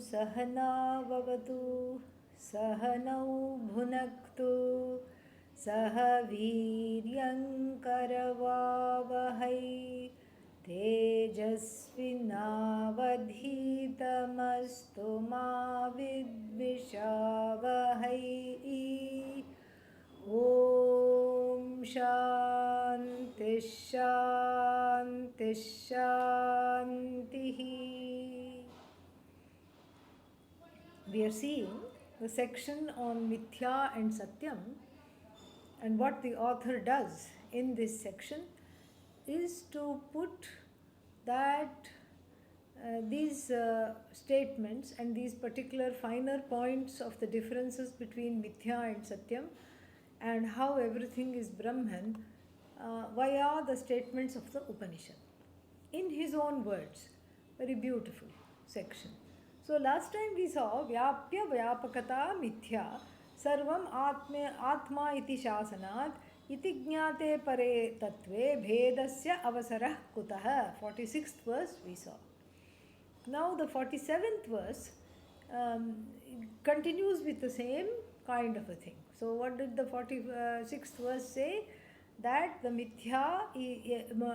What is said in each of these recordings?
सहना भवतु सहनौ भुनक्तु सह वीर्यङ्करवावहै तेजस्विनावधीतमस्तु मा विद्विषावहै ॐ शान्ति शान्ति शान्तिः. We are seeing the section on Mithya and Satyam, and what the author does in this section is to put that these statements and these particular finer points of the differences between Mithya and Satyam and how everything is Brahman via the statements of the Upanishad. In his own words, very beautiful section. So last time we saw Vyapya Vyapakata Mithya Sarvam Atma iti Shasanat iti Jnate Pare Tatve Bhedasya Avasarah Kutah. 46th verse we saw. Now the 47th verse continues with the same kind of a thing. So what did the 46th verse say? That the Mithya,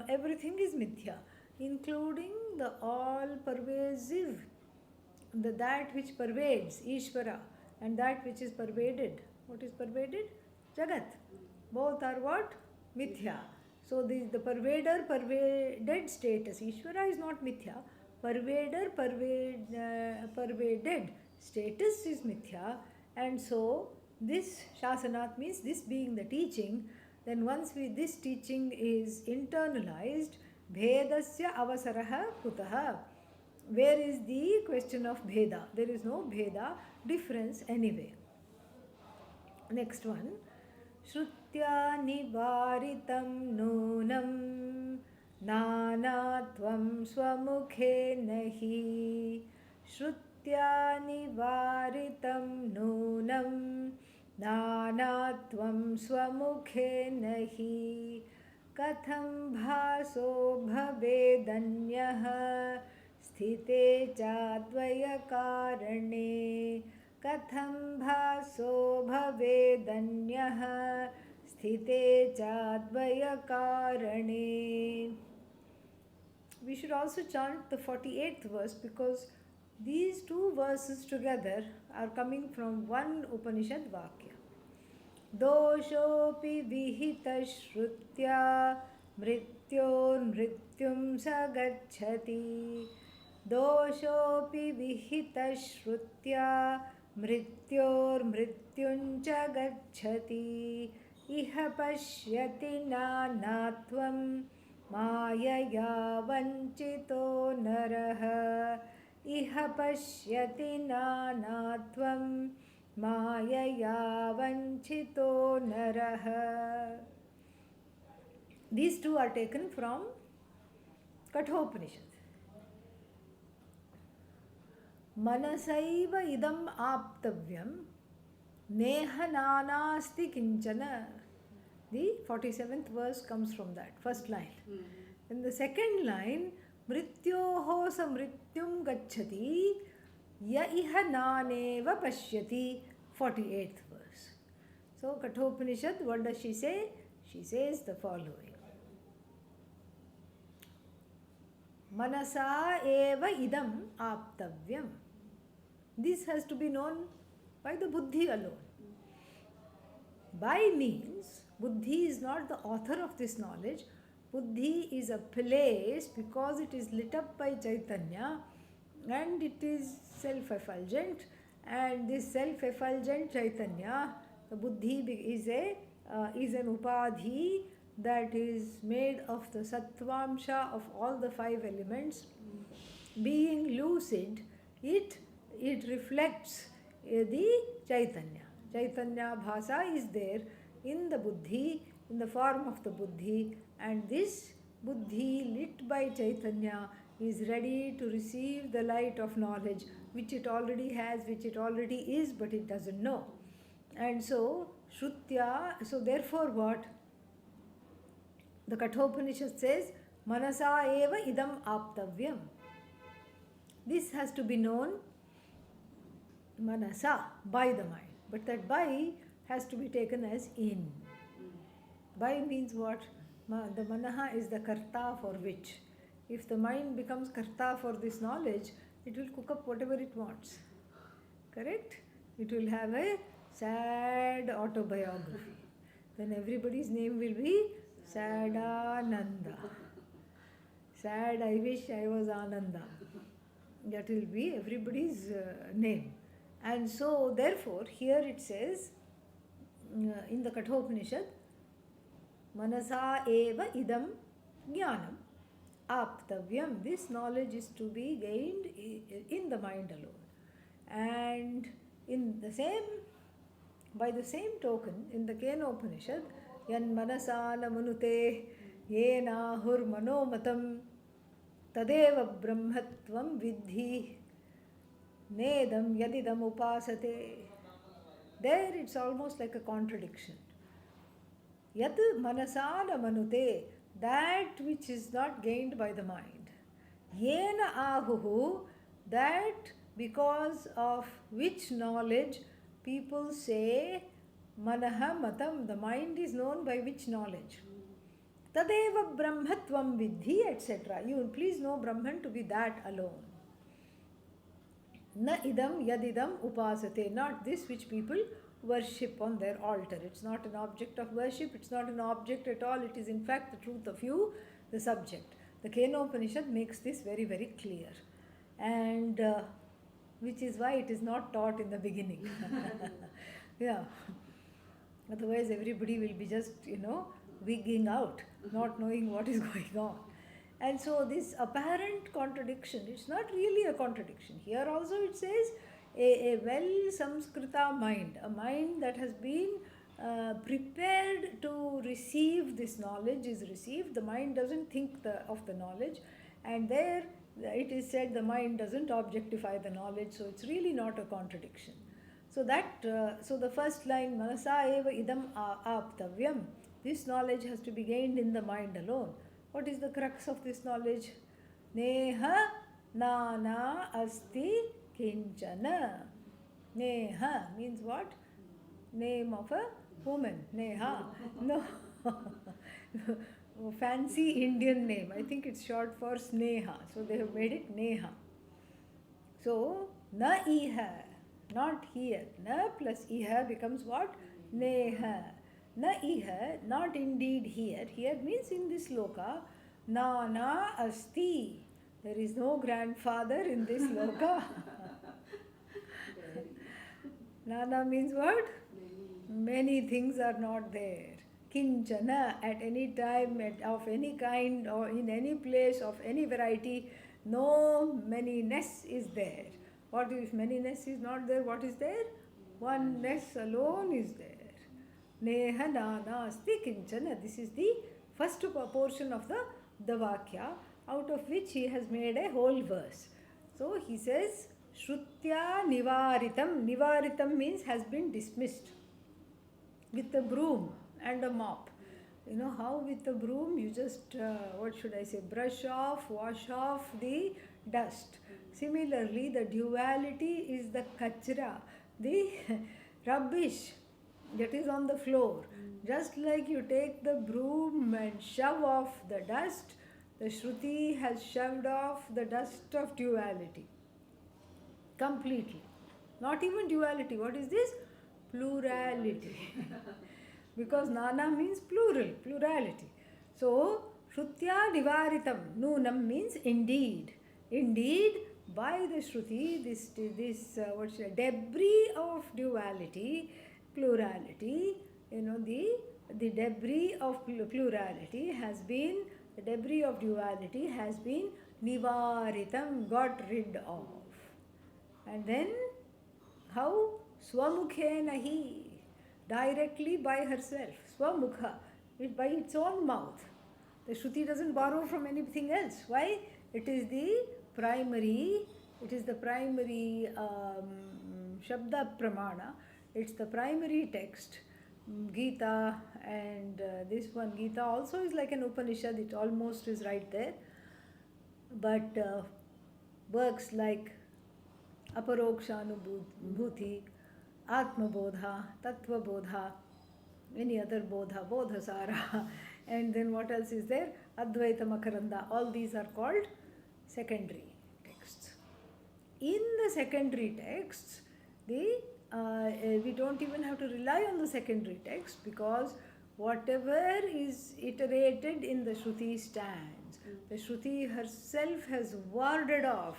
everything is Mithya, including the all-pervasive, that which pervades, Ishvara, and that which is pervaded. What is pervaded? Jagat. Both are what? Mithya. So the pervader, pervaded status. Ishvara is not Mithya. Pervader, pervaded status is Mithya. And so this Shasanat means this being the teaching. Then once this teaching is internalized, Bhedasya avasaraha kutaha. Where is the question of Bheda? There is no Bheda, difference anyway. Next one. Shrutya nivaritam nunam nanatvam swamukhe nahi. Shrutya nivaritam nunam nanatvam swamukhe nahi. Katham bhaso bhavedanyah स्थिते चाद्वयकारणे कथं भासो भवेदन्यः स्थिते चाद्वयकारणे. We should also chant the 48th verse because these two verses together are coming from one Upanishad Vakya. Doshopi vihitashrutya mrityor mrityum sagacchati. Doshopi vihitashrutya mrityor mrityuncha gacchati. Iha pashyati nanatvam mayaya vanchito naraha. Iha pashyati nanatvam mayaya vanchito naraha. These two are taken from Kathopanishad. Manasaiva idam aptavyam neha nanasti kinchana. The 47th verse comes from that first line. In the second line, mrityoho samrityum gacchati ya iha naneva pashyati. 48th verse. So Kathopanishad, what does she say? She says the following. Manasa eva idam aptavyam. This has to be known by the buddhi alone. By means, buddhi is not the author of this knowledge. Buddhi is a place because it is lit up by Chaitanya and it is self-effulgent. And this self-effulgent Chaitanya, the buddhi is an upadhi that is made of the sattvamsha of all the five elements. Being lucid, it reflects the Chaitanya. Chaitanya bhasa is there in the buddhi, in the form of the buddhi, and this buddhi lit by Chaitanya is ready to receive the light of knowledge, which it already has, which it already is, but it doesn't know. And so, Shrutya, so therefore what? The Kathopanishad says, Manasa eva idam aptavyam. This has to be known manasa, by the mind. But that by has to be taken as in. By means what? The manaha is the karta for which. If the mind becomes karta for this knowledge, it will cook up whatever it wants. Correct? It will have a sad autobiography. Then everybody's name will be Sadananda. Sad, I wish I was Ananda. That will be everybody's name. And so, therefore, here it says in the Kathopanishad, Manasa eva idam jnanam aptavyam. This knowledge is to be gained in the mind alone. And in the same, by the same token, in the Kenopanishad, yan manasa namanute yenahur manomatam tadeva brahmatvam vidhi nedam yadidam upasate. There it's almost like a contradiction. Yat manasana manute, that which is not gained by the mind. Yena ahuhu, that because of which knowledge people say manaha matam, the mind is known by which knowledge. Tadeva brahmatvam vidhi, etc. You will please know Brahman to be that alone. Na idam yadidam upasate, not this which people worship on their altar. It's not an object of worship, it's not an object at all, it is in fact the truth of you, the subject. The Kenopanishad makes this very, very clear. And which is why it is not taught in the beginning. Yeah. Otherwise everybody will be just, wigging out, not knowing what is going on. And so this apparent contradiction, it's not really a contradiction. Here also it says a well samskrita mind, a mind that has been prepared to receive this knowledge is received. The mind doesn't think of the knowledge, and there it is said the mind doesn't objectify the knowledge, so it's really not a contradiction. So so the first line, manasa eva idam aptavyam, this knowledge has to be gained in the mind alone. What is the crux of this knowledge? Neha nana asti kinchana. Neha means what? Name of a woman. Neha. No. Fancy Indian name. I think it's short for Sneha. So they have made it Neha. So, na iha, not here. Na plus iha becomes what? Neha. Na iha, not indeed here. Here means in this loka. Nana asti. There is no grandfather in this loka. Nana means what? Many things are not there. Kinchana, at any time, of any kind, or in any place, of any variety, no manyness is there. What if manyness is not there? What is there? Oneness alone is there. Neha nana asti kinchana. This is the first portion of the Vakya, out of which he has made a whole verse. So he says, Shrutya nivaritam. Nivaritam means has been dismissed. With a broom and a mop. You know how with a broom you just, brush off, wash off the dust. Similarly, the duality is the kachra, the rubbish that is on the floor. Just like you take the broom and shove off the dust, the Shruti has shoved off the dust of duality. Completely. Not even duality. What is this? Plurality. Because nana means plural, plurality. So, Shrutya nivaritam, nunam means indeed. Indeed, by the Shruti, this debris of duality, plurality, the debris of plurality has been, the debris of duality has been nivaritam, got rid of. And then, how? Swamukhe nahi, directly by herself. Swamukha, by its own mouth. The Shruti doesn't borrow from anything else. Why? It is the primary Shabda Pramana. It's the primary text. Gita, and this one, Gita also is like an Upanishad. It almost is right there. But works like Aparokshanubhuti, Atmabodha, Tattvabodha, any other bodha, bodhasara, and then what else is there? Advaita Makaranda. All these are called secondary texts. In the secondary texts, we don't even have to rely on the secondary text, because whatever is iterated in the Shruti stands. The Shruti herself has warded off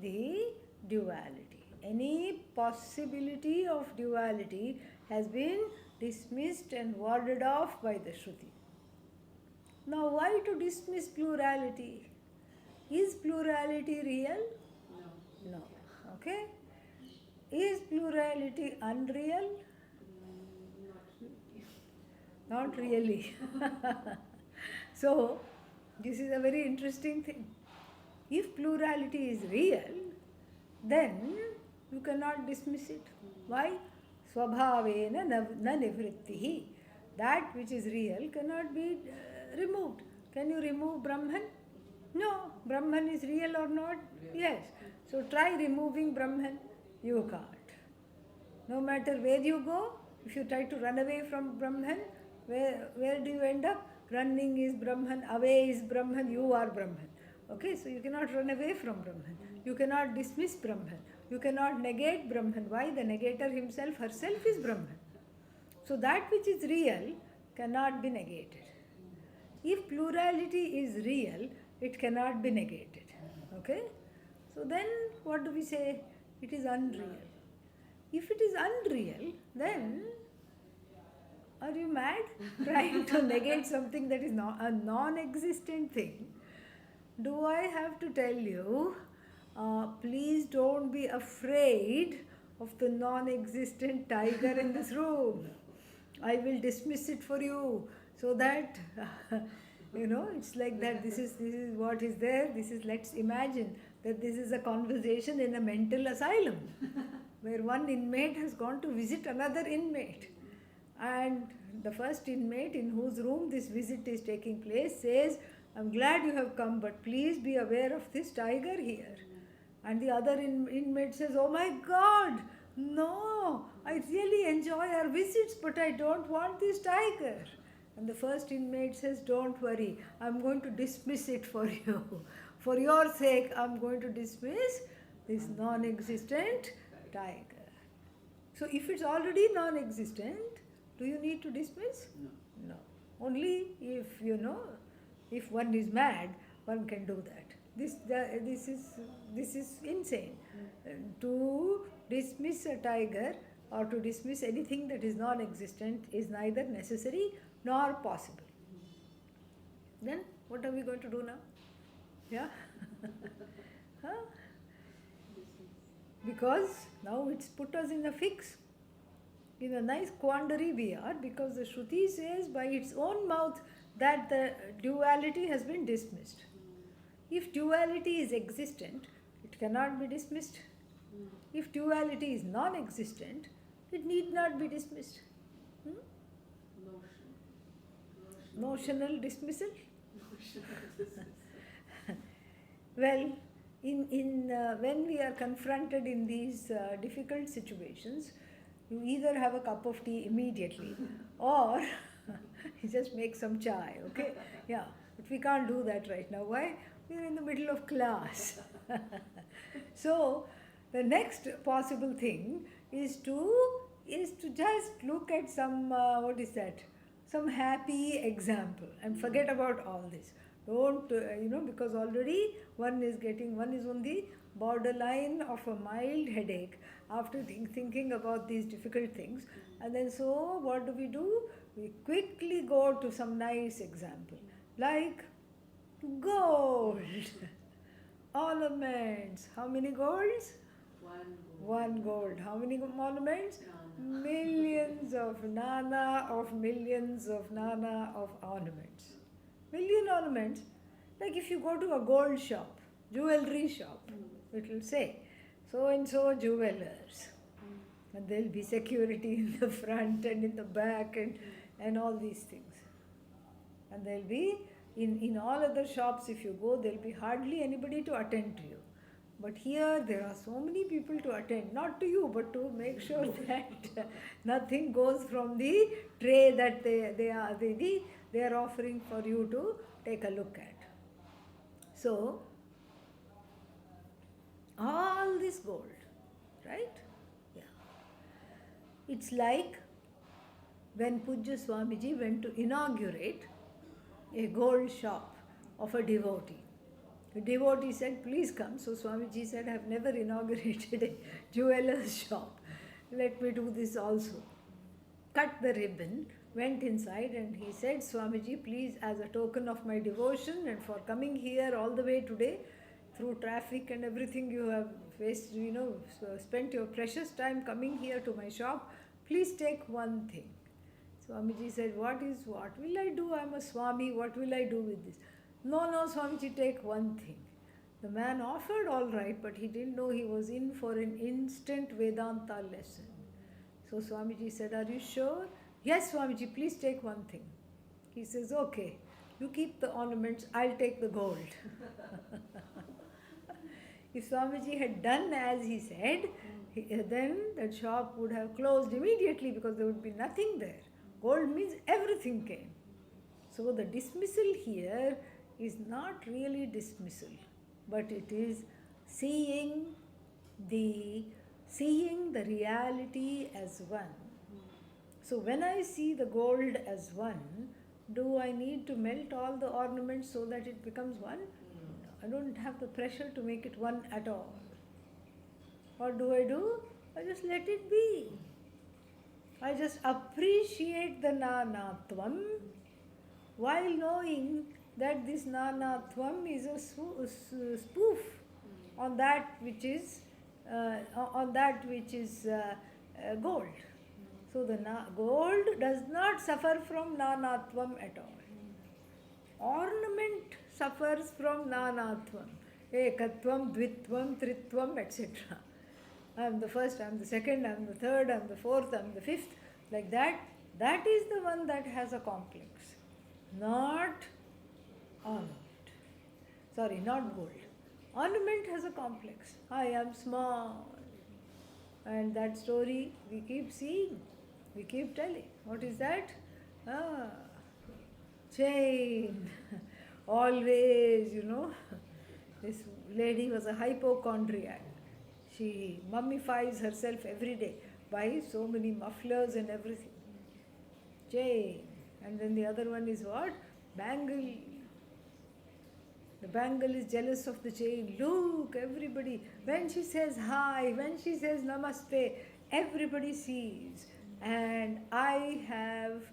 the duality. Any possibility of duality has been dismissed and warded off by the Shruti. Now, why to dismiss plurality? Is plurality real? No. Okay? Is plurality unreal? Not really. So, this is a very interesting thing. If plurality is real, then you cannot dismiss it. Why? Swabhavena na nivrittihi. That which is real cannot be removed. Can you remove Brahman? No. Brahman is real or not? Yes. So try removing Brahman. You can't. No matter where you go, if you try to run away from Brahman, where do you end up? Running is Brahman, away is Brahman, you are Brahman. Okay, so you cannot run away from Brahman. You cannot dismiss Brahman. You cannot negate Brahman. Why? The negator himself, herself is Brahman. So that which is real cannot be negated. If plurality is real, it cannot be negated. Okay? So then what do we say? It is unreal. If it is unreal, then are you mad? Trying to negate something that is not a non-existent thing. Do I have to tell you, please don't be afraid of the non-existent tiger in this room. I will dismiss it for you, so that, it's like that. This is what is there. Let's imagine that this is a conversation in a mental asylum where one inmate has gone to visit another inmate. And the first inmate in whose room this visit is taking place says, I'm glad you have come, but please be aware of this tiger here. And the other inmate says, oh my God, no, I really enjoy our visits, but I don't want this tiger. And the first inmate says, don't worry, I'm going to dismiss it for you. For your sake, I'm going to dismiss this non-existent tiger. So if it's already non-existent, do you need to dismiss? No. Only if, if one is mad, one can do that. This is insane. To dismiss a tiger or to dismiss anything that is non-existent is neither necessary nor possible. Then what are we going to do now? Yeah? Huh? Because now it's put us in a fix. In a nice quandary we are, because the Shruti says by its own mouth that the duality has been dismissed. If duality is existent, it cannot be dismissed. If duality is non-existent, it need not be dismissed. Notional dismissal? Well, when we are confronted in these difficult situations, you either have a cup of tea immediately or you just make some chai, okay? Yeah, but we can't do that right now. Why? We are in the middle of class. So, the next possible thing is to just look at some, some happy example and forget about all this. Don't, because already one is on the borderline of a mild headache after thinking about these difficult things. And then so what do? We quickly go to some nice example. Like gold. Ornaments. How many golds? One gold. How many ornaments? Millions of nana of ornaments. Million ornaments. Like if you go to a gold shop, jewelry shop, it will say, so and so jewelers. And there will be security in the front and in the back and all these things. And there will be, in all other shops if you go, there will be hardly anybody to attend to you. But here there are so many people to attend, not to you, but to make sure that nothing goes from the tray that they are offering for you to take a look at. So, all this gold, right? Yeah. It's like when Pujya Swamiji went to inaugurate a gold shop of a devotee. The devotee said, please come. So Swamiji said, I have never inaugurated a jeweller's shop. Let me do this also. Cut the ribbon, went inside, and he said, Swamiji, please, as a token of my devotion and for coming here all the way today, through traffic and everything you have faced, spent your precious time coming here to my shop, please take one thing. Swamiji said, what will I do? I'm a Swami, what will I do with this? No, Swamiji, take one thing. The man offered all right, but he didn't know he was in for an instant Vedanta lesson. So Swamiji said, are you sure? Yes, Swamiji, please take one thing. He says, okay, you keep the ornaments, I'll take the gold. If Swamiji had done as he said, then that shop would have closed immediately because there would be nothing there. Gold means everything came. So the dismissal here is not really dismissal, but it is seeing the reality as one. So when I see the gold as one, do I need to melt all the ornaments so that it becomes one? No, I don't have the pressure to make it one at all. What do? I just let it be. I just appreciate the nanatvam while knowing that this nanatvam is a spoof on that which is gold. So the gold does not suffer from nanatvam at all. Ornament suffers from nanatvam, ekatvam, dvitvam, tritvam, etc. I am the first, I am the second, I am the third, I am the fourth, I am the fifth, like that. That is the one that has a complex, not ornament. Sorry, not gold. Ornament has a complex. I am small. And that story we keep seeing, we keep telling. What is that? Chain. Always, this lady was a hypochondriac. She mummifies herself every day, buys so many mufflers and everything. Chain. And then the other one is what? Bangle. The bangle is jealous of the chain. Look, everybody. When she says hi, when she says namaste, everybody sees. And I have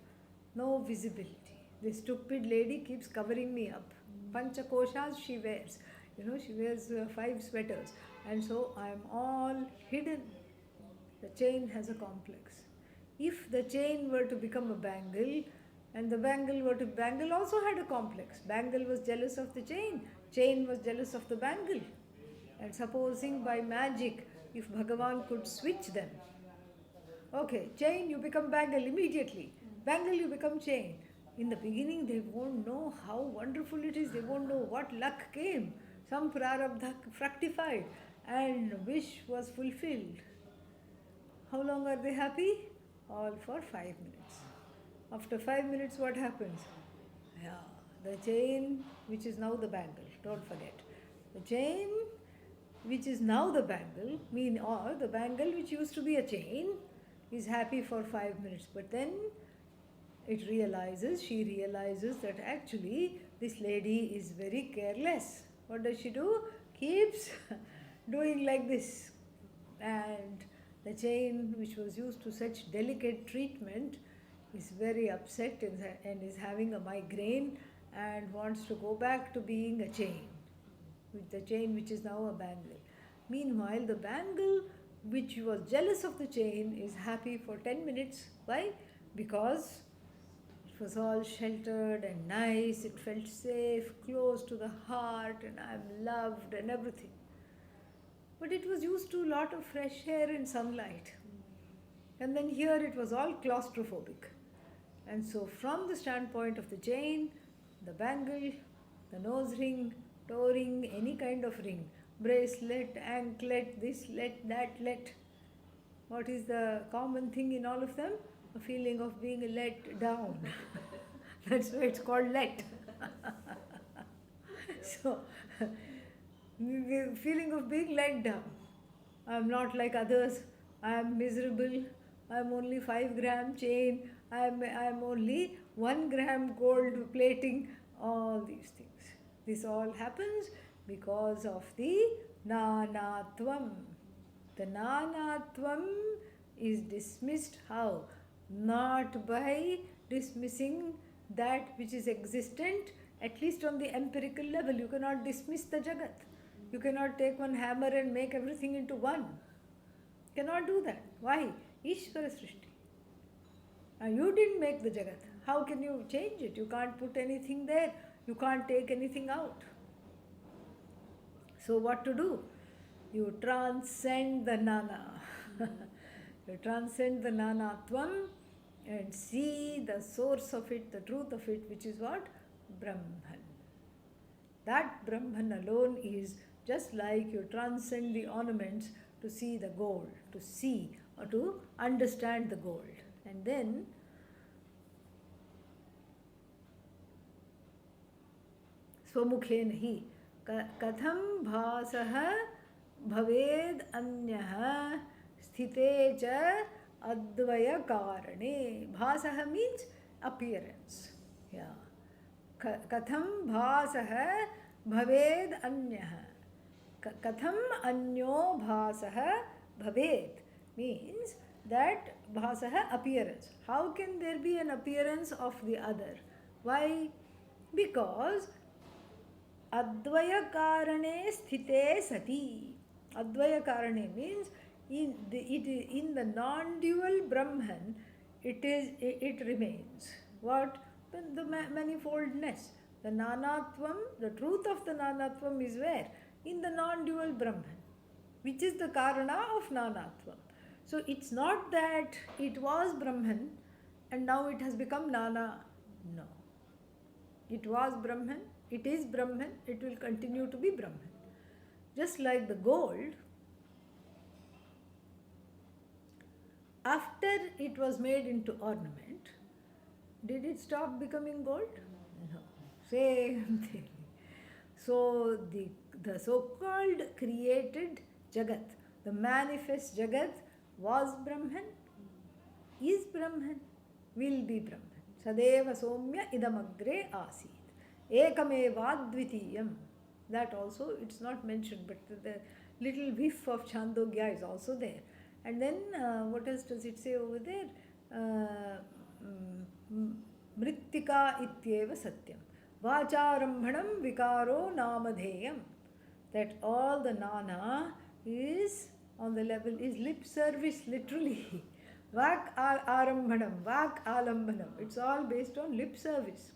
no visibility. This stupid lady keeps covering me up. Panchakoshas she wears. She wears 5 sweaters. And so I am all hidden. The chain has a complex. If the chain were to become a bangle, and the bangle also had a complex. Bangle was jealous of the chain was jealous of the bangle. And supposing by magic, if Bhagavan could switch them. Okay, chain, you become bangle immediately. Bangle, you become chain. In the beginning, they won't know how wonderful it is. They won't know what luck came. Some prarabdha fructified and wish was fulfilled. How long are they happy? All for 5 minutes. After 5 minutes, what happens? Yeah, the chain, which is now the bangle, don't forget. The chain, which is now the bangle, or the bangle which used to be a chain, is happy for 5 minutes. But then she realizes that actually this lady is very careless. What does she do? Keeps doing like this. And the chain, which was used to such delicate treatment, is very upset and is having a migraine and wants to go back to being a chain, with the chain which is now a bangle. Meanwhile, the bangle, which was jealous of the chain, is happy for 10 minutes. Why? Because it was all sheltered and nice, it felt safe, close to the heart, and I am loved and everything. But it was used to a lot of fresh air and sunlight. And then here it was all claustrophobic. And so from the standpoint of the chain, the bangle, the nose ring, toe ring, any kind of ring, bracelet, anklet, this let, that let. What is the common thing in all of them? A feeling of being let down. That's why it's called let. So, feeling of being let down. I'm not like others. I'm miserable. I'm only 5 gram chain. I'm only 1 gram gold plating. All these things. This all happens because of the nanatvam. The nanatvam is dismissed how? Not by dismissing that which is existent, at least on the empirical level. You cannot dismiss the Jagat. You cannot take one hammer and make everything into one. You cannot do that. Why? Ishvara Srishti. You didn't make the Jagat. How can you change it? You can't put anything there. You can't take anything out. So what to do? You transcend the nana. You transcend the nanatvam and see the source of it, the truth of it, which is what? Brahman. That Brahman alone is just like you transcend the ornaments to see the gold, to see or to understand the gold. And then स्वमुखेन ही कथम भासः भवेद अन्यः स्थिते च अद्वय कारणे. भासः means appearance. Yeah. कथम भासः भवेद अन्यः. कथम अन्यो भासः भवेद means that bhasah appearance. How can there be an appearance of the other? Why? Because advaya karane sthite sati. Advaya karane means in the non-dual Brahman it remains. What? The manifoldness. The nanatvam, the truth of the nanatvam is where? In the non-dual Brahman, which is the karana of nanatvam. So it's not that it was Brahman and now it has become nana. No. It was Brahman, it is Brahman, it will continue to be Brahman. Just like the gold, after it was made into ornament, did it stop becoming gold? No. Same thing. So the so-called created Jagat, the manifest Jagat was Brahman, is Brahman, will be Brahman. Sadeva Somya idamagre asit. Ekamevadvitiyam. That also, it's not mentioned, but the little whiff of Chandogya is also there. And then, what else does it say over there? Mrittika ityeva satyam. Vacharambhanam vikaro namadheyam. That all the nana is on the level, is lip service literally. Vak arambhanam, vak alambhanam. It's all based on lip service.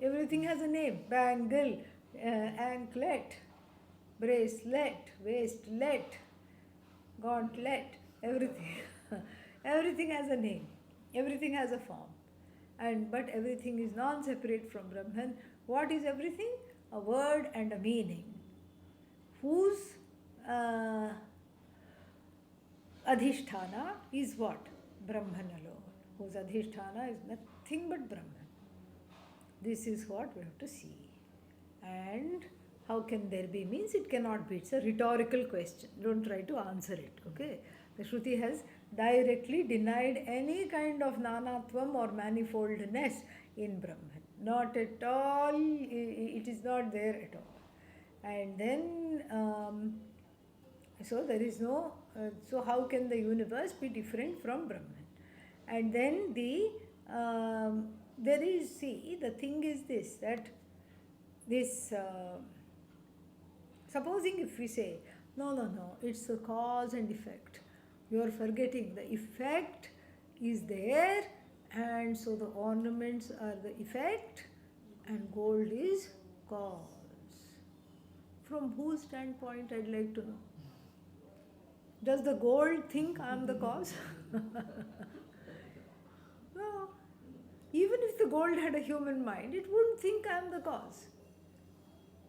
Everything has a name. Bangle, anklet, bracelet, waistlet, gauntlet, everything. Everything has a name. Everything has a form. But everything is non-separate from Brahman. What is everything? A word and a meaning. Whose adhishthana is what? Brahman alone. Whose adhishthana is nothing but Brahman. This is what we have to see. And how can there be? Means it cannot be. It's a rhetorical question. Don't try to answer it. Okay? The Shruti has directly denied any kind of nanatvam or manifoldness in Brahman. Not at all. It is not there at all. And then, so there is no, so how can the universe be different from Brahman? And then there is, see, the thing is this, that this, supposing if we say, no, it's a cause and effect. You are forgetting the effect is there, and so the ornaments are the effect and gold is cause. From whose standpoint, I'd like to know? Does the gold think I am the cause? No. Even if the gold had a human mind, it wouldn't think I am the cause.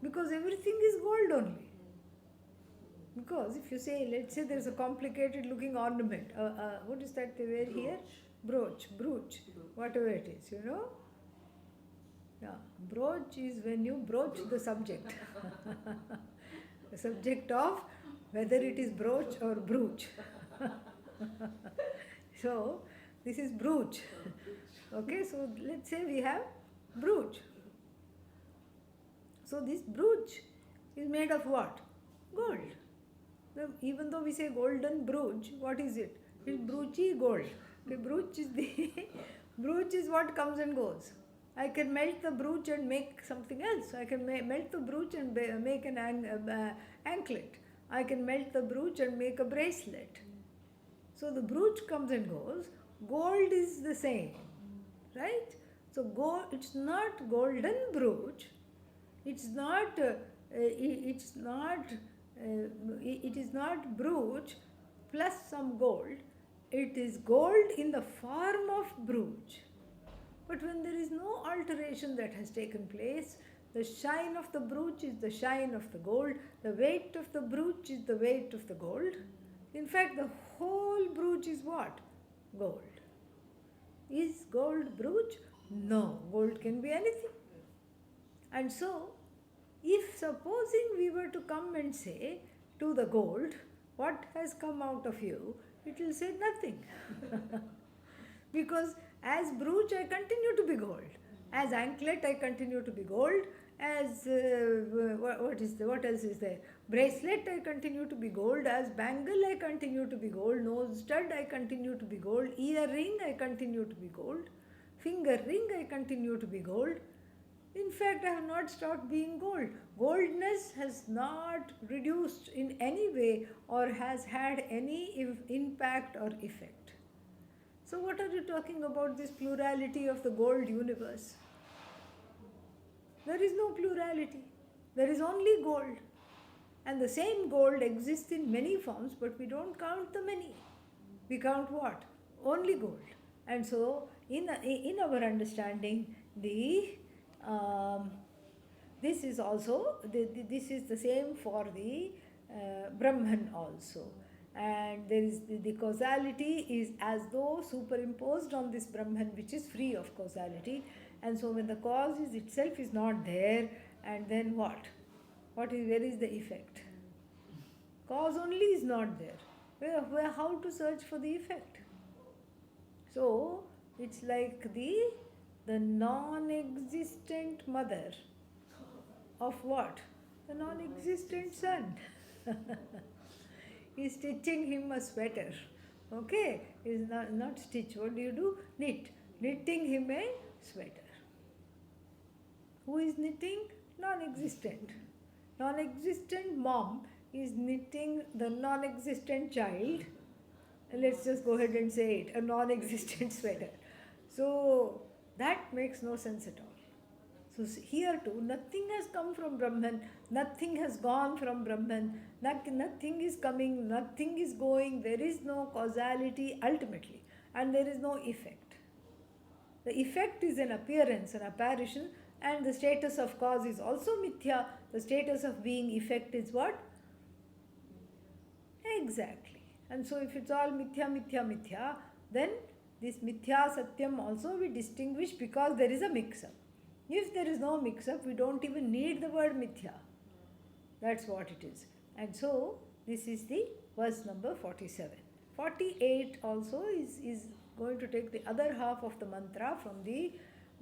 Because everything is gold only. Because if you say, let's say there's a complicated looking ornament, what is that they wear here? Brooch, whatever it is, Yeah, broach is when you broach the subject. The subject of whether it is brooch or brooch. So, this is brooch. Okay, so let's say we have brooch. So, this brooch is made of what? Gold. Even though we say golden brooch, what is it? It's broochy gold. The brooch is the brooch is what comes and goes. I can melt the brooch and make something else. I can melt the brooch and make an anklet. I can melt the brooch and make a bracelet. So the brooch comes and goes. Gold is the same, right? So gold, it's not golden brooch. It's not. It's not. It is not brooch plus some gold. It is gold in the form of brooch. But when there is no alteration that has taken place, the shine of the brooch is the shine of the gold, the weight of the brooch is the weight of the gold. In fact, the whole brooch is what? Gold. Is gold brooch? No, gold can be anything. And so, if supposing we were to come and say to the gold, what has come out of you? It will say nothing. Because as brooch I continue to be gold. As anklet I continue to be gold. As what else is there? Bracelet I continue to be gold. As bangle I continue to be gold. Nose stud I continue to be gold. Earring I continue to be gold. Finger ring I continue to be gold. In fact, I have not stopped being gold. Goldness has not reduced in any way or has had any impact or effect. So what are you talking about, this plurality of the gold universe? There is no plurality. There is only gold. And the same gold exists in many forms, but we don't count the many. We count what? Only gold. And so, in our understanding, this is also, this is the same for the Brahman also. And there is the causality is as though superimposed on this Brahman, which is free of causality. And so when the cause is itself is not there, and then what? Where is the effect? Cause only is not there. How to search for the effect? So it's like the non-existent mother of what? The non-existent son. Is stitching him a sweater. Okay? Is not stitch. What do? Knit. Knitting him a sweater. Who is knitting? Non-existent. Non-existent mom is knitting the non-existent child. Let's just go ahead and say it. A non-existent sweater. So that makes no sense at all. So here too, nothing has come from Brahman, nothing has gone from Brahman, nothing is coming, nothing is going, there is no causality ultimately, and there is no effect. The effect is an appearance, an apparition, and the status of cause is also mithya. The status of being effect is what? Exactly. And so if it's all mithya, then this mithya satyam also we distinguish because there is a mix-up. If there is no mix-up, we don't even need the word mithya. That's what it is. And so, this is the verse number 47. 48 also is going to take the other half of the mantra from the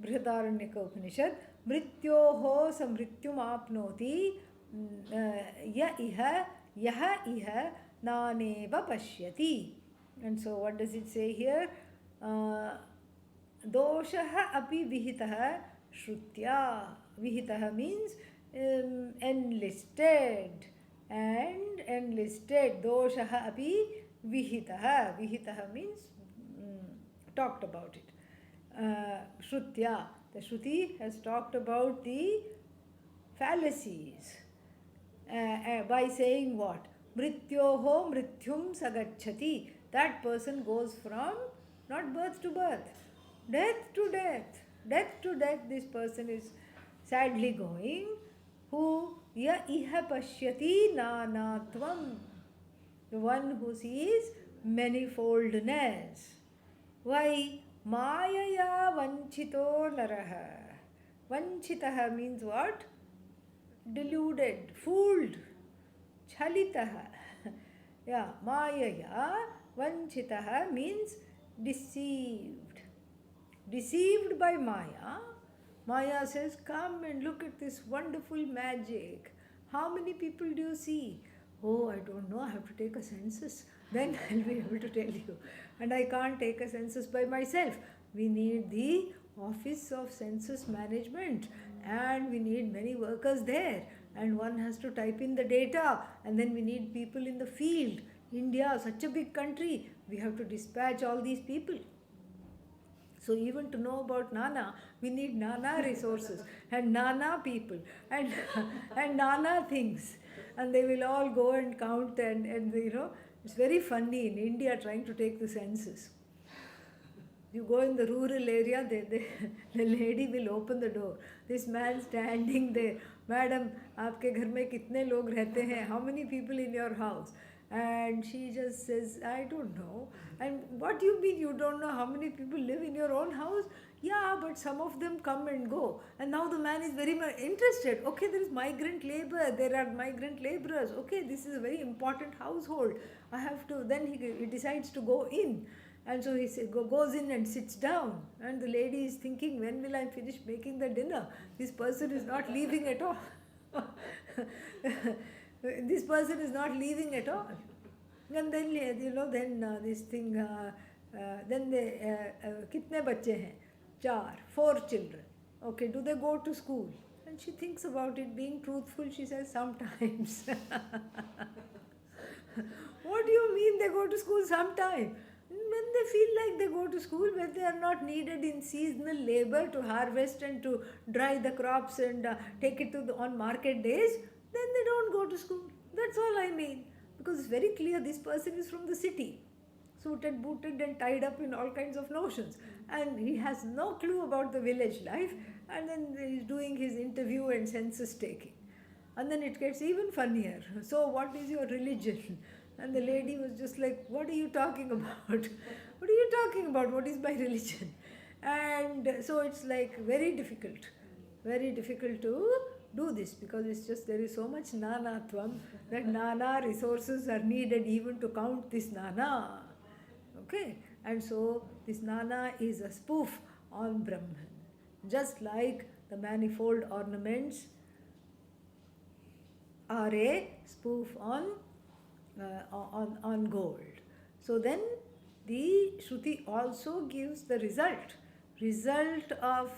Brihadaranyaka Upanishad. Mrityoho samrityum apnoti yaha iha naneva pashyati. And so, what does it say here? Doshaha api vihitaha Shrutya. Vihitaha means enlisted. And enlisted. Doshaha api vihitaha. Vihitaha means talked about it. Shrutya. The Shruti has talked about the fallacies by saying what? Mrityoho mrityum sagachati. That person goes from not birth to birth, death to death. Death to death, this person is sadly going, who Ya iha pashyati nanatvam. The one who sees manifoldness. Why? Mayaya vanchito naraha. Vanchitaha means what? Deluded, fooled, chalitaha. Yeah, mayaya vanchitaha means deceived. Deceived by Maya. Maya says, come and look at this wonderful magic. How many people do you see? Oh, I don't know. I have to take a census. Then I'll be able to tell you. And I can't take a census by myself. We need the Office of Census Management, and we need many workers there. And one has to type in the data, and then we need people in the field. India, such a big country, we have to dispatch all these people. So even to know about Nana, we need Nana resources and Nana people and and Nana things, and they will all go and count and it's very funny in India trying to take the census. You go in the rural area, the lady will open the door. This man standing there, Madam, आपके घर में कितने लोग रहते हैं? How many people in your house? And she just says, I don't know. And what do you mean you don't know how many people live in your own house? Yeah, but some of them come and go. And now the man is very much interested. Okay, there is migrant labor. There are migrant laborers. Okay, this is a very important household. I have to. Then he decides to go in. And so he goes in and sits down. And the lady is thinking, when will I finish making the dinner? This person is not leaving at all. This person is not leaving at all. And then, then this thing, then kitne bacche hain? 4 children. Okay, do they go to school? And she thinks about it, being truthful, she says, sometimes. What do you mean they go to school sometime? When they feel like they go to school, when they are not needed in seasonal labor to harvest and to dry the crops and take it on market days, then they don't go to school. That's all I mean. Because it's very clear this person is from the city, suited, booted and tied up in all kinds of notions. And he has no clue about the village life, and then he's doing his interview and census taking. And then it gets even funnier. So what is your religion? And the lady was just like, what are you talking about? What are you talking about? What is my religion? And so it's like very difficult to do this, because it's just there is so much nanatvam that nana resources are needed even to count this nana. Okay? And so this nana is a spoof on Brahman. Just like the manifold ornaments are a spoof on gold. So then the Shruti also gives the result of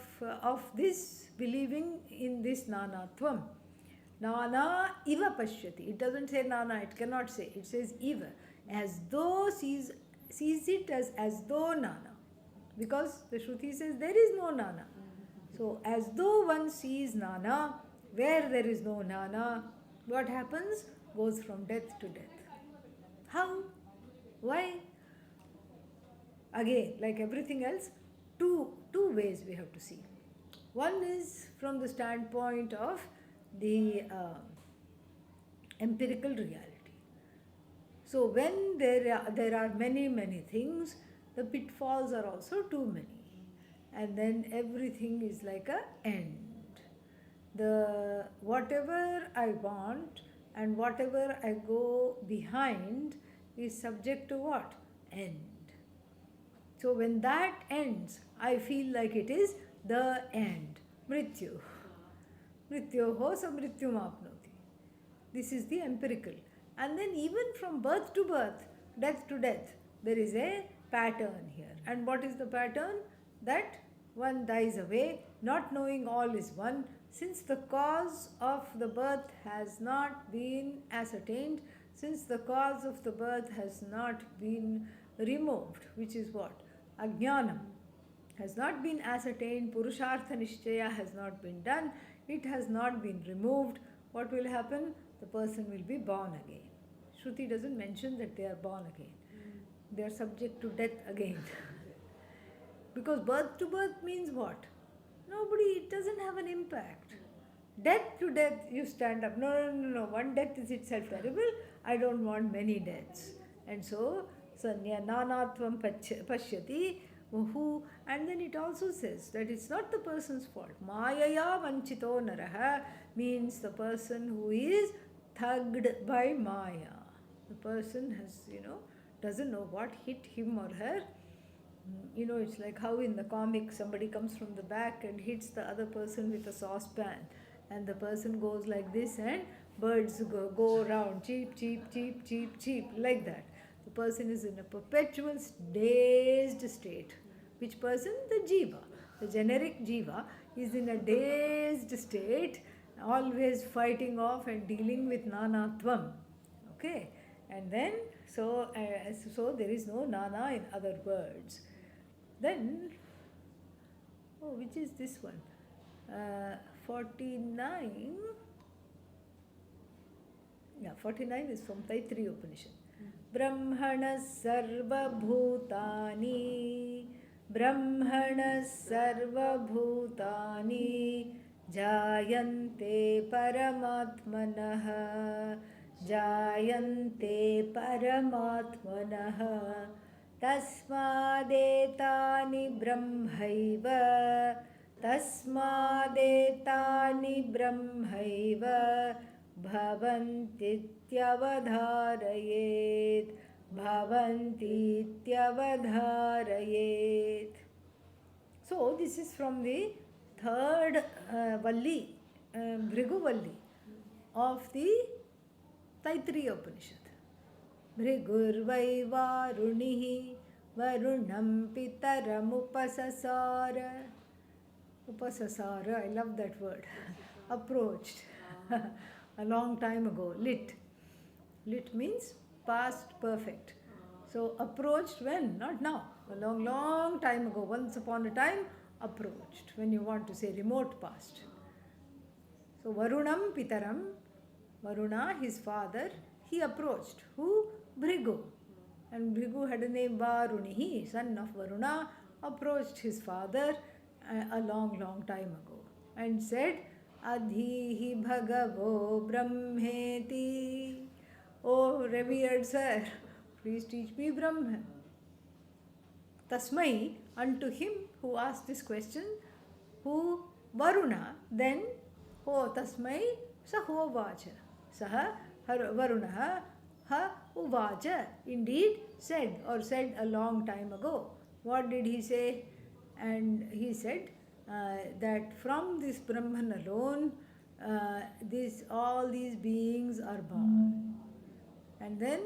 this believing in this nanatvam. Nana iva pashyati. It doesn't say nana, it cannot say. It says iva. As though sees it as though nana. Because the Shruti says there is no nana. So as though one sees nana, where there is no nana, what happens? Goes from death to death. How? Why? Again, like everything else, two ways we have to see. One is from the standpoint of the empirical reality. So when there are many things, the pitfalls are also too many. And then everything is like a end. The whatever I want and whatever I go behind is subject to what? End. So when that ends, I feel like it is the end. Mrityu. Mrityoho samrityum apnoti. This is the empirical. And then even from birth to birth, death to death, there is a pattern here. And what is the pattern? That one dies away, not knowing all is one. Since the cause of the birth has not been ascertained, since the cause of the birth has not been removed, which is what? Ajnanam has not been ascertained, Purushartha Nishchaya has not been done, it has not been removed. What will happen? The person will be born again. Shruti doesn't mention that they are born again. They are subject to death again. Because birth to birth means what? Nobody, it doesn't have an impact. Death to death, you stand up. No, no, no, no. One death is itself terrible. I don't want many deaths. And so, nanatvam pashyati, who, and then it also says that it's not the person's fault. Mayaya vanchito naraha means the person who is thugged by Maya. The person has, doesn't know what hit him or her. It's like how in the comic somebody comes from the back and hits the other person with a saucepan, and the person goes like this, and birds go around, cheep, cheep, cheep, cheep, cheep, like that. The person is in a perpetual dazed state. Which person? The jiva. The generic jiva is in a dazed state, always fighting off and dealing with nanatvam. Okay? And then, so there is no nana in other words. Then, which is this one? 49. Yeah, 49 is from Taittiriya Upanishad. Brahmana sarva bhutani, Brahmana sarva bhutani, jayante paramatmanah, jayante paramatmanah, tasmadetani brahmaiva, tasmadetani brahmaiva, bhavantityavadharayet, bhavantityavadharayet. So this is from the third Valli, Bhrigu Valli of the Taittiriya Upanishad. Bhrigurvai varunihi varunam pitaram upasasara. Upasasara, I love that word. Approached. A long time ago. Lit. Lit means past perfect. So approached when? Not now. A long, long time ago. Once upon a time, approached. When you want to say remote past. So Varunam Pitaram, Varuna, his father, he approached. Who? Bhrigu. And Bhrigu had a name Varunihi, son of Varuna, approached his father a long, long time ago and said, Adhihi Bhagavo Brahmeti. Oh, revered sir, please teach me Brahman. Tasmai, unto him who asked this question, who Varuna, then, Tasmai Sahovacha. Saha Varunaha Ha Uvacha, indeed said, or said a long time ago. What did he say? And he said that from this Brahman alone, all these beings are born. And then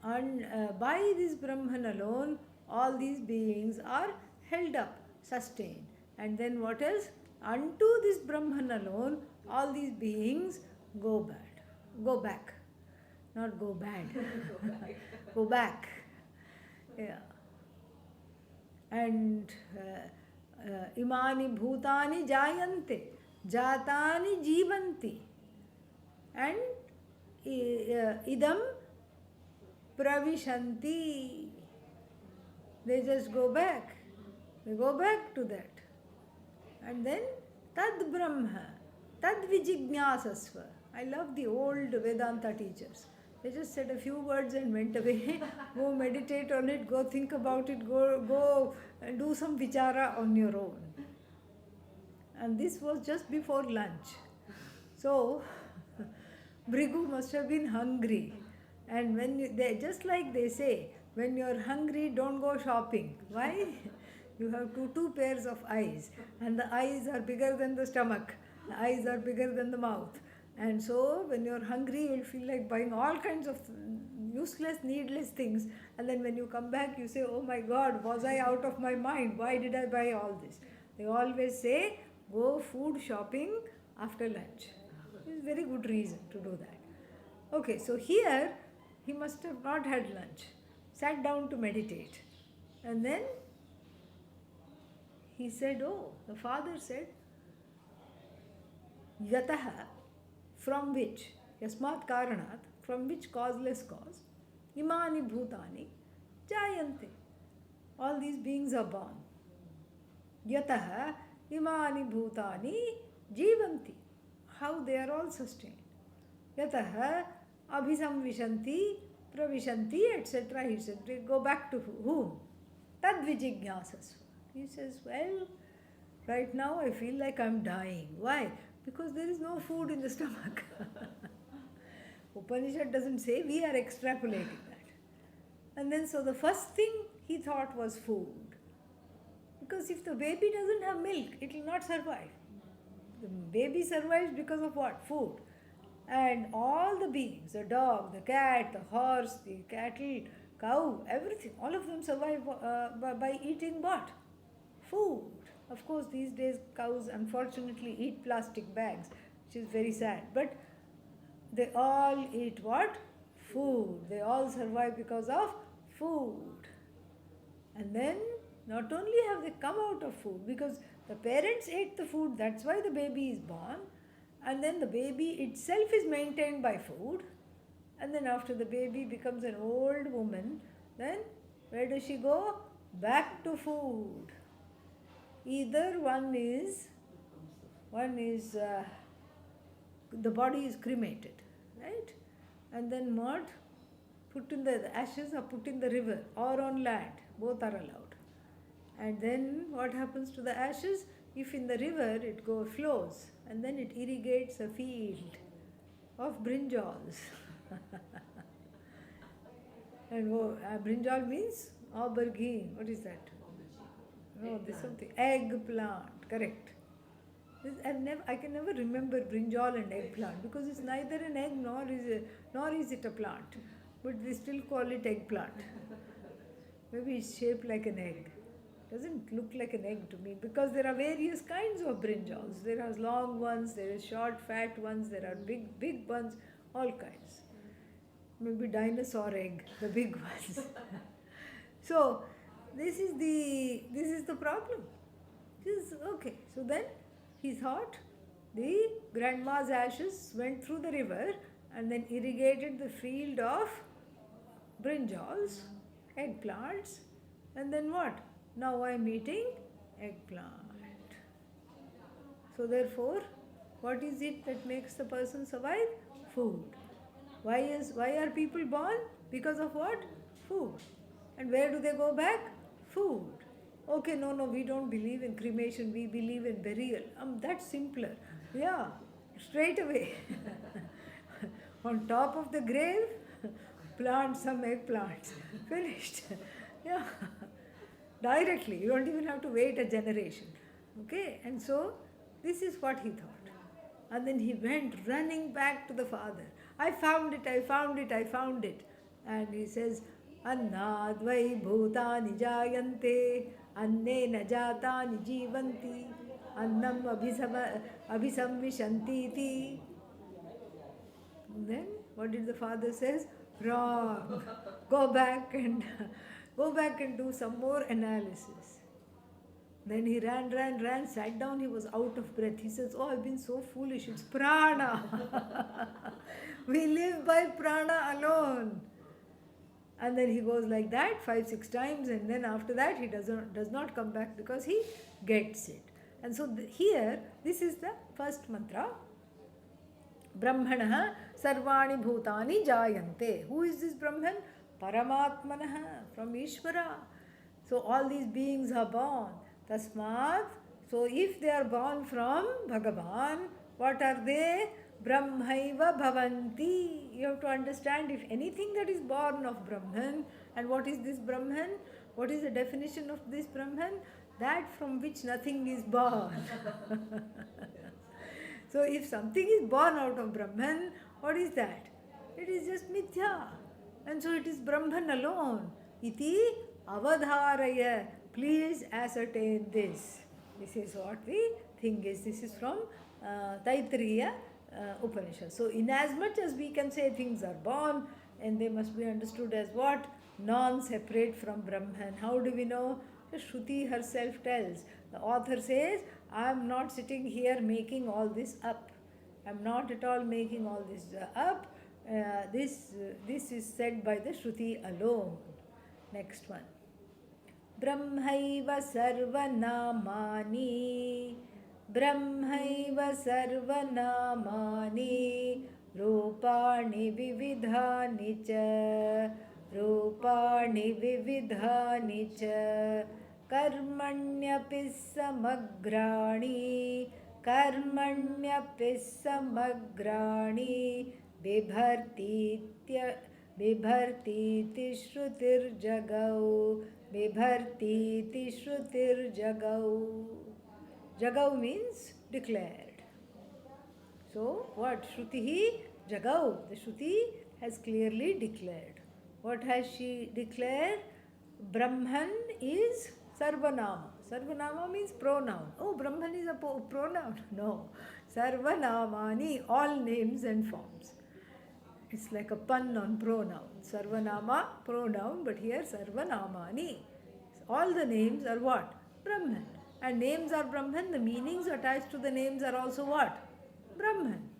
by this Brahman alone, all these beings are held up, sustained. And then what else? Unto this Brahman alone, all these beings go back. Not go bad. Go back. Yeah. And imani bhutani jayante, jatani jivanti, and idam pravishanti. They just go back. They go back to that. And then tad brahma, tad vijignyasasva. I love the old Vedanta teachers. They just said a few words and went away. Go meditate on it, go think about it, go and do some vichara on your own. And this was just before lunch. So, Bhrigu must have been hungry. And when just like they say, when you're hungry, don't go shopping. Why? You have two pairs of eyes. And the eyes are bigger than the stomach. The eyes are bigger than the mouth. And so, when you're hungry, you'll feel like buying all kinds of useless, needless things. And then when you come back, you say, oh my God, was I out of my mind? Why did I buy all this? They always say, go food shopping after lunch. It's a very good reason to do that. Okay, so here, he must have not had lunch. Sat down to meditate. And then, he said, the father said, Yataha, from which, yasmat karanat, from which causeless cause, imani bhutani jayante. All these beings are born. Yataha imani bhutani jivanti. how they are all sustained. Yataha abhisamvishanti, pravishanti, etc. He said, they go back to whom? Tad vijignyasasva. He says, well, right now I feel like I'm dying. Why? Because there is no food in the stomach. Upanishad doesn't say, we are extrapolating that. And then so the first thing he thought was food. Because if the baby doesn't have milk, it will not survive. The baby survives because of what? Food. And all the beings, the dog, the cat, the horse, the cattle, cow, everything, all of them survive by eating what? Food. Of course, these days cows unfortunately eat plastic bags, which is very sad. But they all eat what? Food. They all survive because of food. And then not only have they come out of food, because the parents ate the food, that's why the baby is born. And then the baby itself is maintained by food. And then after the baby becomes an old woman, then where does she go? Back to food. Either one is the body is cremated, right? And then what? The ashes are put in the river or on land. Both are allowed. And then what happens to the ashes? If in the river it flows, and then it irrigates a field of brinjals. And brinjal means aubergine. What is that? No, this something. Eggplant, correct. I can never remember brinjal and eggplant because it's neither an egg nor is it a plant. But they still call it eggplant. Maybe it's shaped like an egg. Doesn't look like an egg to me because there are various kinds of brinjals. There are long ones, there are short, fat ones, there are big ones, all kinds. Maybe dinosaur egg, the big ones. So this is the problem. Okay. So then he thought the grandma's ashes went through the river and then irrigated the field of brinjals, eggplants, and then what? Now I am eating eggplant. So therefore, what is it that makes the person survive? Food. Why are people born? Because of what? Food. And where do they go back? Food. Okay, no, we don't believe in cremation, we believe in burial. That's simpler. Yeah, straight away. On top of the grave, plant some eggplants. Finished. Yeah. Directly. You don't even have to wait a generation. Okay? And so, this is what he thought. And then he went running back to the father. I found it. And he says, Annadvai bhutani jayante, annena jatani jivanti, annam abhisamvishanti. Then, what did the father says? Wrong. Go back and do some more analysis. Then he ran, sat down, he was out of breath. He says, I've been so foolish, it's prana. We live by prana alone. And then he goes like that 5-6 times, and then after that he does not come back because he gets it. And so here, this is the first mantra. Brahmanaha sarvani bhutani jayante. Who is this Brahman? Paramatmanaha, from Ishvara. So all these beings are born. Tasmat. So if they are born from Bhagavan, what are they? Brahmaiva bhavanti. You have to understand, if anything that is born of Brahman, and what is this Brahman? What is the definition of this Brahman? That from which nothing is born. So if something is born out of Brahman, what is that? It is just mithya. And so it is Brahman alone. Iti avadharaya. Please ascertain this. This is what the thing is. This is from Taittiriya Upanishad. So inasmuch as we can say things are born and they must be understood as what? Non-separate from Brahman. How do we know? The Shruti herself tells. The author says, I am not sitting here making all this up. I am not at all making all this up. This is said by the Shruti alone. Next one. Brahmaiva sarvanamani ब्रह्मैव सर्वनामानि रूपाणि विविधानि च रूपाणि विविधानि च कर्मण्यपि समग्राणि कर्मण्यपि समग्राणि बिभर्तीति श्रुतिर्जगौ बिभर्तीति श्रुतिर्जगौ. Jagau means declared. So what? Shrutihi Jagau. The Shruti has clearly declared. What has she declared? Brahman is Sarvanama. Sarvanama means pronoun. Oh, Brahman is a pronoun. No. Sarvanamani, all names and forms. It's like a pun on pronoun. Sarvanama, pronoun, but here Sarvanamani. All the names are what? Brahman. And names are Brahman, the meanings attached to the names are also what? Brahman.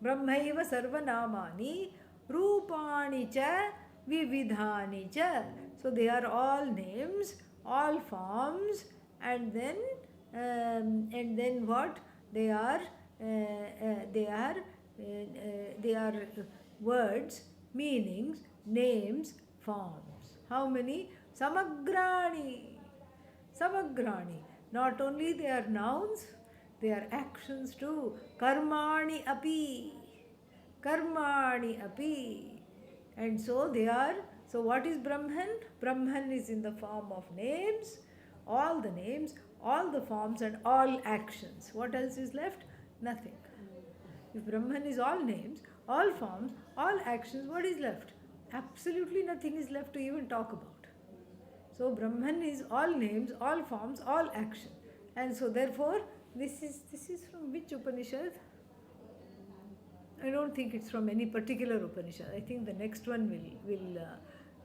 Brahmaiva sarvanamani rupani cha vividhani cha. So they are all names, all forms, and then what? They are words, meanings, names, forms. How many? Samagrani. Samagrani. Not only they are nouns, they are actions too. Karmani api. Karmani api. And so they are. So what is Brahman? Brahman is in the form of names, all the names, all the forms and all actions. What else is left? Nothing. If Brahman is all names, all forms, all actions, what is left? Absolutely nothing is left to even talk about. So Brahman is all names, all forms, all action. And so therefore, this is from which Upanishad? I don't think it's from any particular Upanishad. I think the next one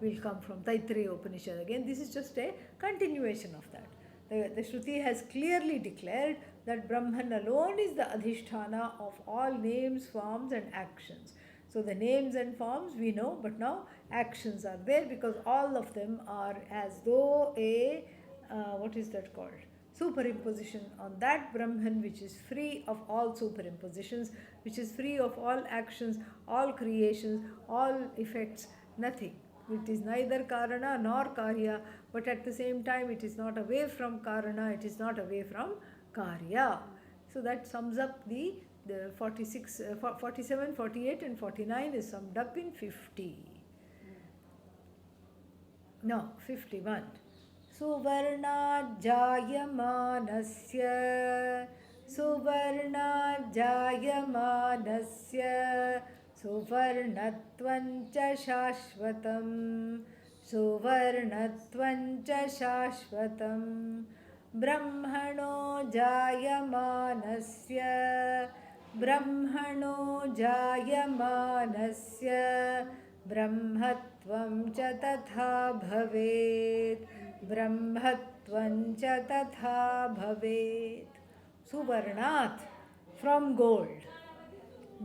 will come from Taittiriya Upanishad again. This is just a continuation of that. The Shruti has clearly declared that Brahman alone is the Adhisthana of all names, forms and actions. So the names and forms we know, but now actions are there because all of them are as though a, what is that called? Superimposition on that Brahman which is free of all superimpositions, which is free of all actions, all creations, all effects, nothing. It is neither Karana nor Karya, but at the same time it is not away from Karana, it is not away from Karya. So that sums up the 46, 47, 48 and 49 is summed up in 50. No, 51. Suvarna jayamanasya suvarnatvancha shashvatam brahmano jayamanasya brahmatvam cha tatha bhavet. Suvarnat, from gold.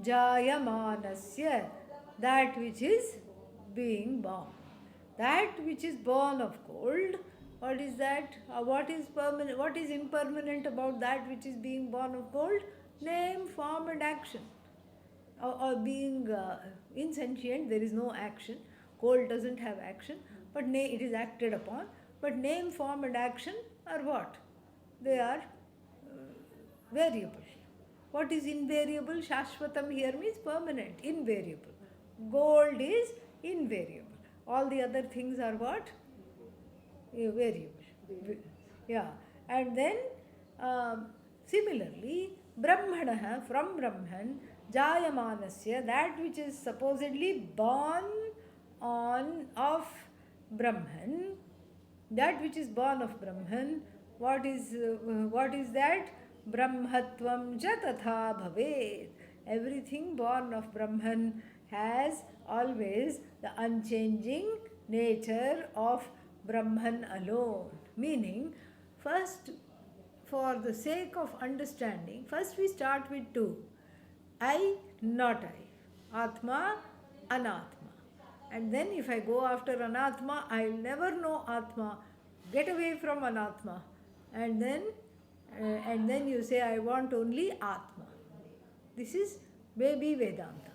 Jayamanasya, that which is being born. That which is born of gold. What is that? What is permanent? What is impermanent about that which is being born of gold? Name, form and action. Or being insentient, there is no action. Gold doesn't have action, but it is acted upon. But name, form and action are what? They are variable. What is invariable? Shashvatam here means permanent, invariable. Gold is invariable. All the other things are what? Variable. Yeah. And then similarly, Brahmanaha, from Brahman, Jayamanasya, that which is supposedly born of Brahman, that which is born of Brahman, what is that? Brahmatvam cha tatha bhavet. Everything born of Brahman has always the unchanging nature of Brahman alone. Meaning, first, for the sake of understanding, first we start with two. I, not I. Atma, Anatma. And then if I go after Anatma, I will never know Atma. Get away from Anatma. And then and then you say, I want only Atma. This is baby Vedanta.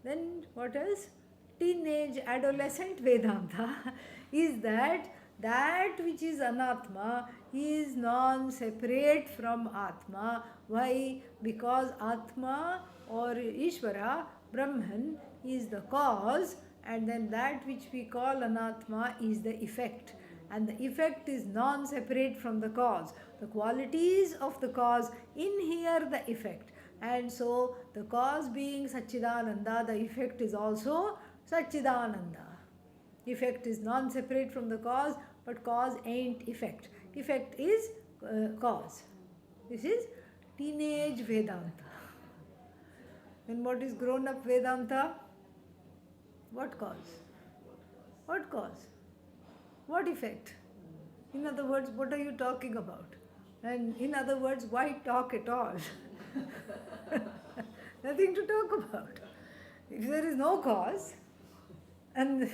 Then what else? Teenage adolescent Vedanta is that which is Anatma is non-separate from Atma. Why? Because Atma or Ishvara, Brahman, is the cause, and then that which we call Anatma is the effect. And the effect is non-separate from the cause. The qualities of the cause inhere the effect. And so the cause being Satchidananda, the effect is also Satchidananda. Effect is non-separate from the cause, but cause ain't effect. Effect is cause. This is teenage Vedanta. And what is grown-up Vedanta? What cause? What cause? What effect? In other words, what are you talking about? And in other words, why talk at all? Nothing to talk about. If there is no cause, and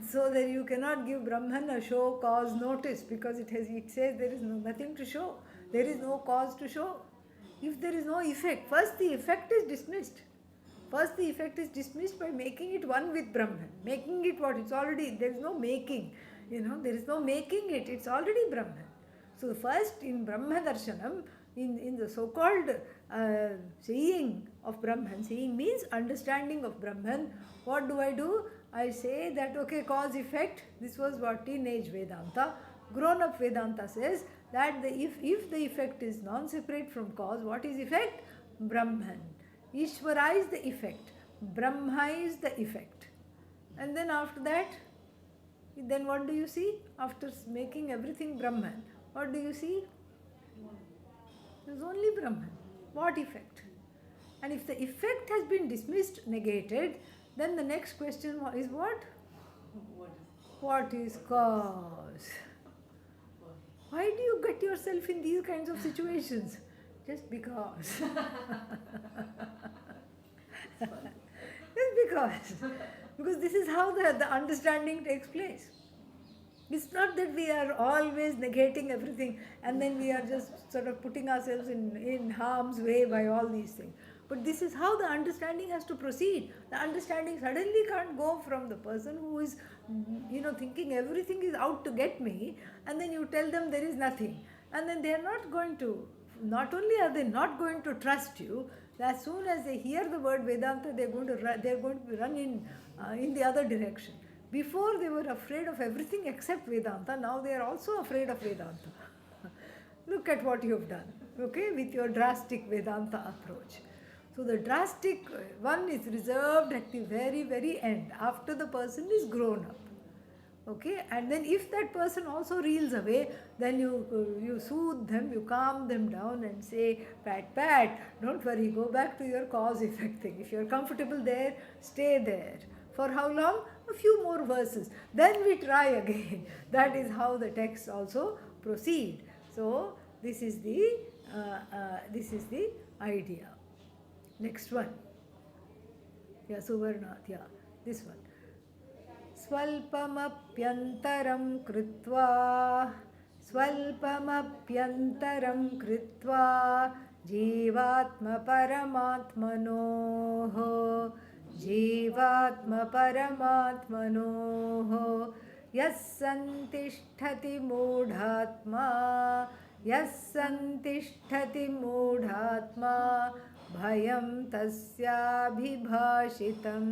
so that you cannot give Brahman a show cause notice, because it says there is nothing to show. There is no cause to show. If there is no effect, first the effect is dismissed. First the effect is dismissed by making it one with Brahman. Making it what? It's already, there is no making. There is no making it. It's already Brahman. So first in Brahma Darshanam, in the so-called seeing of Brahman, seeing means understanding of Brahman, what do? I say that, okay, cause effect, this was what teenage Vedanta. Grown-up Vedanta says that if the effect is non-separate from cause, what is effect? Brahman. Ishvara is the effect. Brahma is the effect. And then after that, then what do you see? After making everything Brahman, what do you see? There is only Brahman. What effect? And if the effect has been dismissed, negated, then the next question is what? What is cause? Why do you get yourself in these kinds of situations? Just because. Just because. Because this is how the understanding takes place. It's not that we are always negating everything and then we are just sort of putting ourselves in harm's way by all these things. But this is how the understanding has to proceed. The understanding suddenly can't go from the person who is, thinking everything is out to get me, and then you tell them there is nothing. And then they are not going to, not only are they not going to trust you, as soon as they hear the word Vedanta, they are going to run in the other direction. Before they were afraid of everything except Vedanta, now they are also afraid of Vedanta. Look at what you have done, okay, with your drastic Vedanta approach. So the drastic one is reserved at the very, very end, after the person is grown up. Okay, and then if that person also reels away, then you soothe them, you calm them down and say, pat, don't worry, go back to your cause-effect thing. If you're comfortable there, stay there. For how long? A few more verses. Then we try again. That is how the texts also proceed. So this is the idea. Next one. Yeah, Suvarnath. Yeah, this one. Swalpamapyantaram kritva jivatma paramatmanoho yassantishthati mudhatma bhayam tasyabhibhashitam.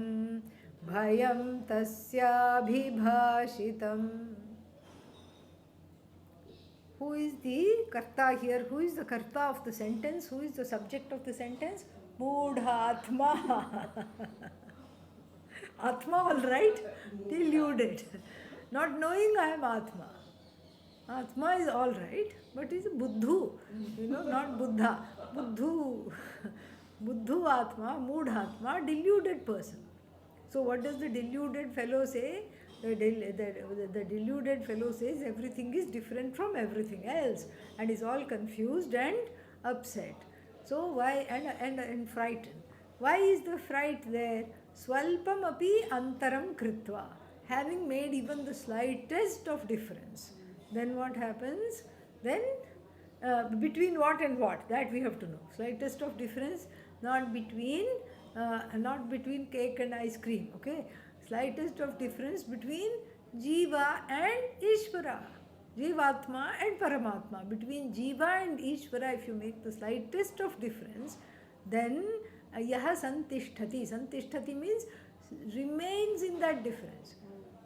Who is the karta here? Who is the karta of the sentence? Who is the subject of the sentence? Mudhatma. Atma, all right? Deluded. Not knowing I am Atma. Atma is all right, but is buddhu. Not Buddha. Buddhu. Buddhu Atma, Mudhatma, deluded person. So what does the deluded fellow say? The deluded fellow says everything is different from everything else and is all confused and upset. So why, and frightened. Why is the fright there? Swalpam api antaram kritva. Having made even the slightest of difference. Then what happens? Then between what and what, that we have to know. Slightest of difference, not between cake and ice cream, okay? Slightest of difference between Jiva and Ishvara, Jivatma and Paramatma. Between Jiva and Ishvara, if you make the slightest of difference, then yaha santishtati. Santishtati means remains in that difference.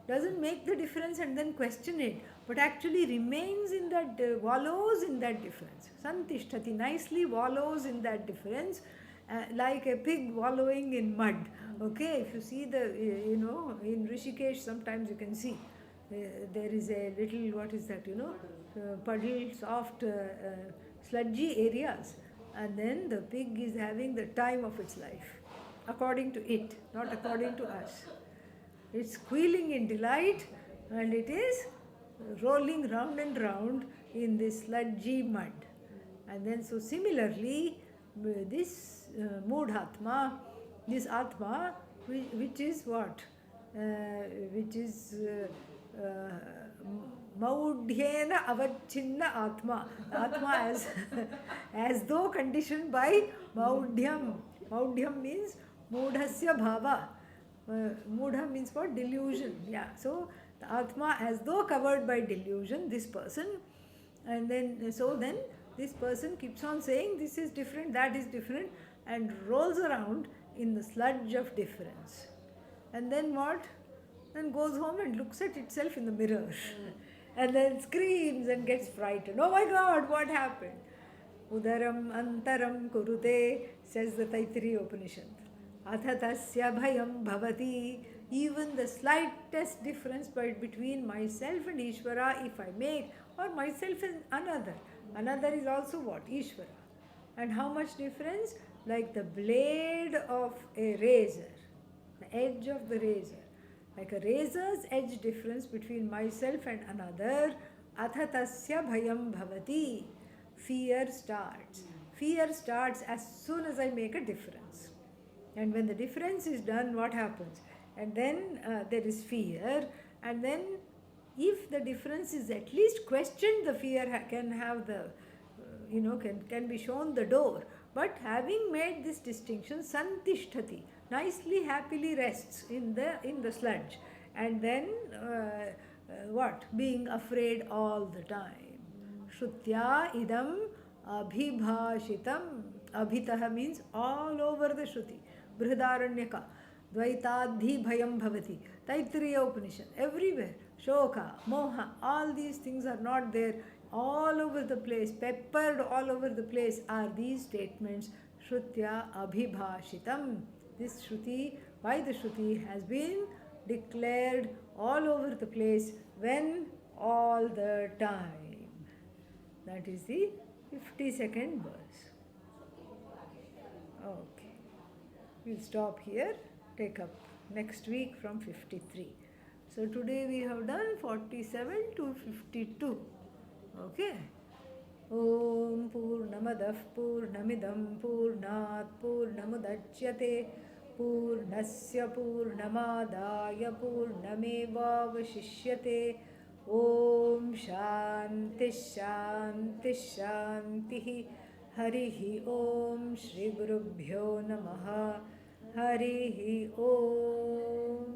Doesn't make the difference and then question it, but actually remains in that, wallows in that difference. Santishtati, nicely wallows in that difference, like a pig wallowing in mud. Okay, if you see the, in Rishikesh, sometimes you can see there is a little, what is that, puddle, soft, sludgy areas, and then the pig is having the time of its life, according to it, not according to us. It's squealing in delight, and it is rolling round and round in this sludgy mud. And then, so similarly, this Moodhatma, this Atma, which is what? Which is Maudhyena Avachinna Atma. Atma as though conditioned by Maudhyam. Maudhyam means Moodhasya Bhava. Moodha means what? Delusion. Yeah. So the Atma as though covered by delusion, this person. And then this person keeps on saying this is different, that is different, and rolls around in the sludge of difference. And then what? Then goes home and looks at itself in the mirror. And then screams and gets frightened. Oh my God, what happened? Udaram antaram kurute, says the Taittiriya Upanishad. Athatasya bhayam bhavati. Even the slightest difference between myself and Ishvara, if I make, or myself and another. Another is also what? Ishvara. And how much difference? Like the blade of a razor, the edge of the razor. Like a razor's edge difference between myself and another. Athatasya bhayam bhavati. Fear starts. Fear starts as soon as I make a difference. And when the difference is done, what happens? And then there is fear. And then if the difference is at least questioned, the fear can have the, can be shown the door. But having made this distinction, santishtati, nicely, happily rests in the sludge. And then what? Being afraid all the time. Shrutya idam abhibhashitam. Abhitaha means all over the Shruti. Brihadaranyaka. Dvaitadhi bhayam bhavati. Taittiriya Upanishad. Everywhere. Shoka, moha, all these things are not there. All over the place, peppered all over the place are these statements. Shrutya abhibhashitam. This Shruti, by the Shruti, has been declared all over the place. When? All the time. That is the 52nd verse. Okay. We'll stop here. Take up next week from 53. So today we have done 47 to 52. Okay. Om Purnamadah Purnamidam Purnat Purnamudachyate Purnasya Purnamadaya Purnamevavashishyate. Om Shanti Shanti Shanti. Harihi Om Shri Gurubhyo Namaha. Harihi Om.